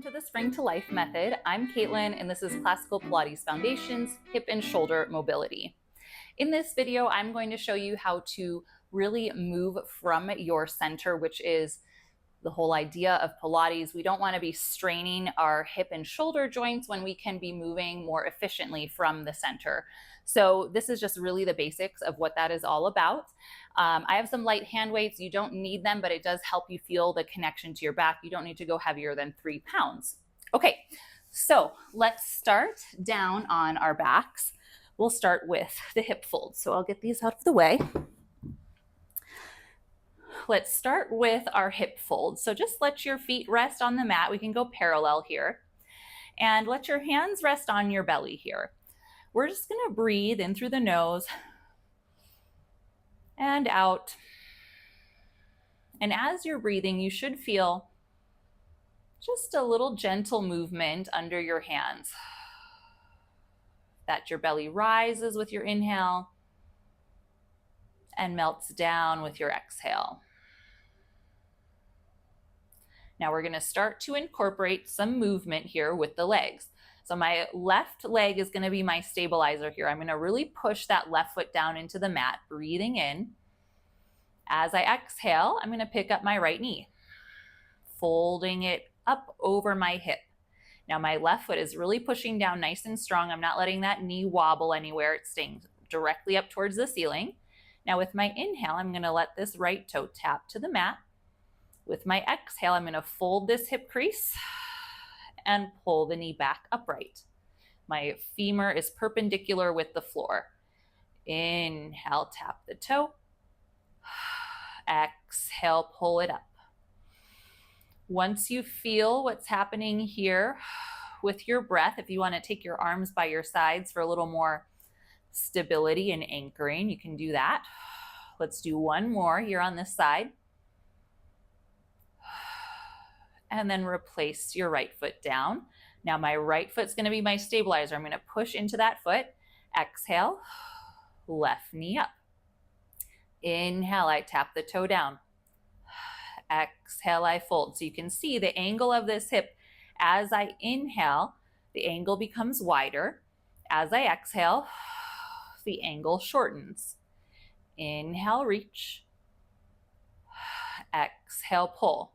to the Spring to Life method. I'm Caitlin, and this is Classical Pilates Foundations, Hip and Shoulder Mobility. In this video, I'm going to show you how to really move from your center, which is the whole idea of Pilates. We don't want to be straining our hip and shoulder joints when we can be moving more efficiently from the center. So this is just really the basics of what that is all about. I have some light hand weights. You don't need them, but it does help you feel the connection to your back. You don't need to go heavier than 3 pounds. Okay, so let's start down on our backs. We'll start with the hip folds. So I'll get these out of the way. Let's start with our hip folds. So just let your feet rest on the mat. We can go parallel here. And let your hands rest on your belly here. We're just going to breathe in through the nose and out. And as you're breathing, you should feel just a little gentle movement under your hands. That your belly rises with your inhale and melts down with your exhale. Now we're going to start to incorporate some movement here with the legs. So my left leg is going to be my stabilizer here. I'm going to really push that left foot down into the mat, breathing in. As I exhale, I'm going to pick up my right knee, folding it up over my hip. Now my left foot is really pushing down nice and strong. I'm not letting that knee wobble anywhere. It's staying directly up towards the ceiling. Now with my inhale, I'm going to let this right toe tap to the mat. With my exhale, I'm going to fold this hip crease and pull the knee back upright. My femur is perpendicular with the floor. Inhale, tap the toe. Exhale, pull it up. Once you feel what's happening here with your breath, if you want to take your arms by your sides for a little more stability and anchoring, you can do that. Let's do one more here on this side. And then replace your right foot down. Now my right foot's going to be my stabilizer. I'm going to push into that foot. Exhale, left knee up. Inhale, I tap the toe down. Exhale, I fold. So you can see the angle of this hip. As I inhale, the angle becomes wider. As I exhale, the angle shortens. Inhale, reach. Exhale, pull.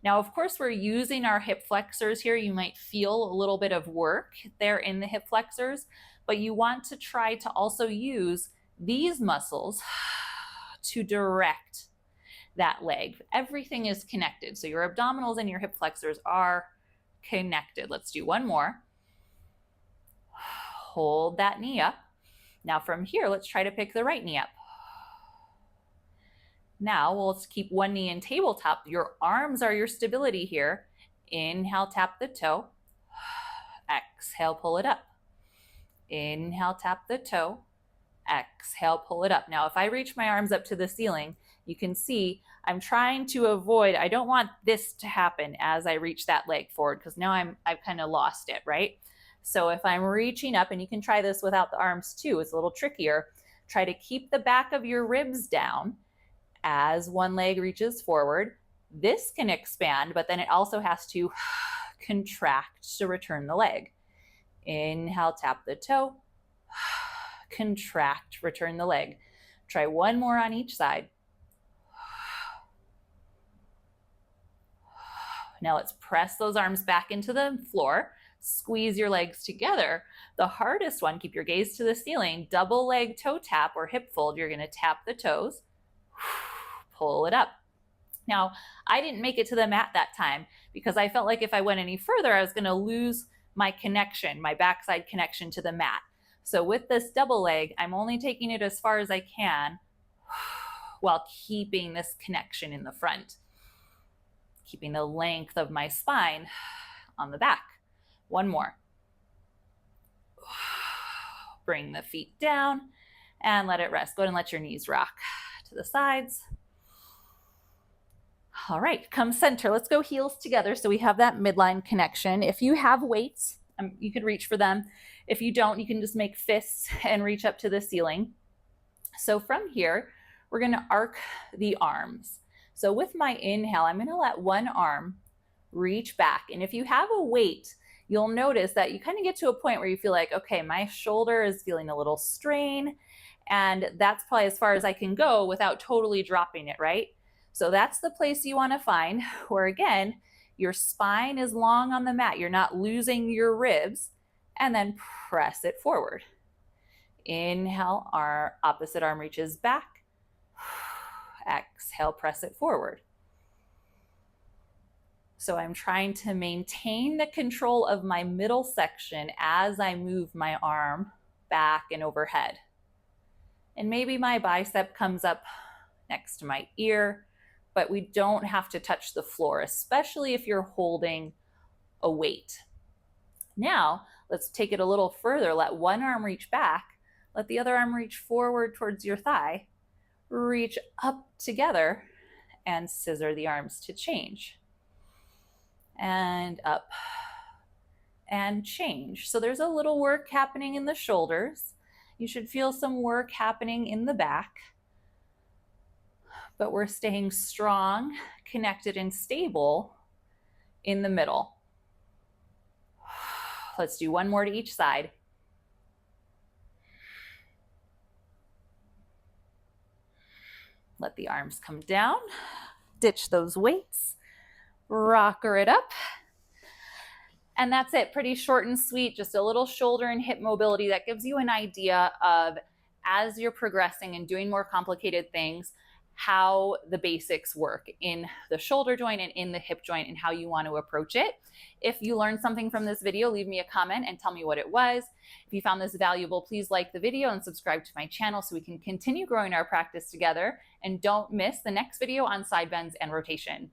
Now, of course, we're using our hip flexors here. You might feel a little bit of work there in the hip flexors, but you want to try to also use these muscles to direct that leg. Everything is connected. So your abdominals and your hip flexors are connected. Let's do one more. Hold that knee up. Now from here, let's try to pick the right knee up. Now we'll keep one knee in tabletop. Your arms are your stability here. Inhale, tap the toe. Exhale, pull it up. Inhale, tap the toe. Exhale, pull it up. Now, if I reach my arms up to the ceiling, you can see I'm trying to avoid, I don't want this to happen as I reach that leg forward because now I've kind of lost it, right? So if I'm reaching up, and you can try this without the arms too, it's a little trickier, try to keep the back of your ribs down as one leg reaches forward. This can expand, but then it also has to contract to return the leg. Inhale, tap the toe. Contract, return the leg. Try one more on each side. Now let's press those arms back into the floor. Squeeze your legs together. The hardest one, keep your gaze to the ceiling. Double leg toe tap or hip fold. You're going to tap the toes. Pull it up. Now, I didn't make it to the mat that time because I felt like if I went any further, I was going to lose my connection, my backside connection to the mat. So with this double leg, I'm only taking it as far as I can while keeping this connection in the front, keeping the length of my spine on the back. One more. Bring the feet down and let it rest. Go ahead and let your knees rock to the sides. All right, come center. Let's go heels together so we have that midline connection. If you have weights, you could reach for them. If you don't, you can just make fists and reach up to the ceiling. So from here, we're going to arc the arms. So with my inhale, I'm going to let one arm reach back. And if you have a weight, you'll notice that you kind of get to a point where you feel like, okay, my shoulder is feeling a little strain, and that's probably as far as I can go without totally dropping it, right? So that's the place you want to find where, again, your spine is long on the mat. You're not losing your ribs, and then press it forward. Inhale, our opposite arm reaches back. Exhale, press it forward. So I'm trying to maintain the control of my middle section as I move my arm back and overhead. And maybe my bicep comes up next to my ear, but we don't have to touch the floor, especially if you're holding a weight. Now, let's take it a little further. Let one arm reach back. Let the other arm reach forward towards your thigh. Reach up together and scissor the arms to change. And up and change. So there's a little work happening in the shoulders. You should feel some work happening in the back, but we're staying strong, connected, and stable in the middle. Let's do one more to each side. Let the arms come down, ditch those weights, rocker it up. And that's it, pretty short and sweet, just a little shoulder and hip mobility that gives you an idea of, as you're progressing and doing more complicated things, how the basics work in the shoulder joint and in the hip joint and how you want to approach it. If you learned something from this video, leave me a comment and tell me what it was. If you found this valuable, please like the video and subscribe to my channel so we can continue growing our practice together. And don't miss the next video on side bends and rotation.